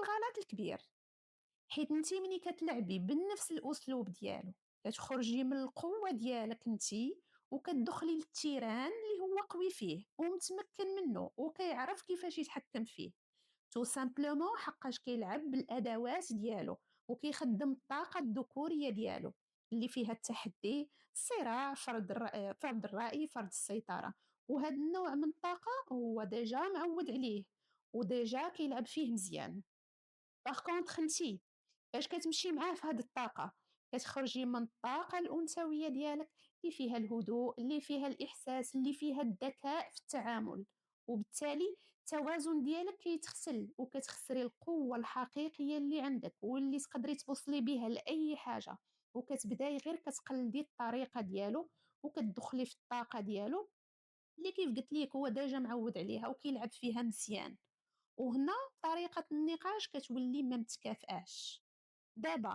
الغلط الكبير، حيت انت ملي كتلعبي بنفس الاسلوب ديالو كتخرجي من القوه ديالك انت وكتدخلي للتيران اللي هو قوي فيه ومتمكن منه وكيعرف كيفاش يتحكم فيه. تو سامبلومون حقاش كيلعب بالادوات ديالو وكيخدم الطاقه الذكوريه ديالو اللي فيها التحدي، الصراع، فرض الراي، فرض السيطره. وهذا النوع من الطاقه هو ديجا معود عليه وديجا كيلعب فيه مزيان. باغ كونطخ انتي فاش كتمشي معاه في هذه الطاقه كتخرجي من الطاقه الانثويه ديالك اللي فيها الهدوء، اللي فيها الاحساس، اللي فيها الذكاء في التعامل، وبالتالي التوازن ديالك كيتخسل وكتخسري القوه الحقيقيه اللي عندك واللي تقدري توصلي بها لاي حاجه، وكتبداي غير كتقلدي الطريقه ديالو وكتدخلي في الطاقه ديالو اللي كيف قلت ليك هو ديجا معود عليها وكيلعب فيها مزيان. وهنا طريقة النقاش كتولي ما متكافئاش. دابا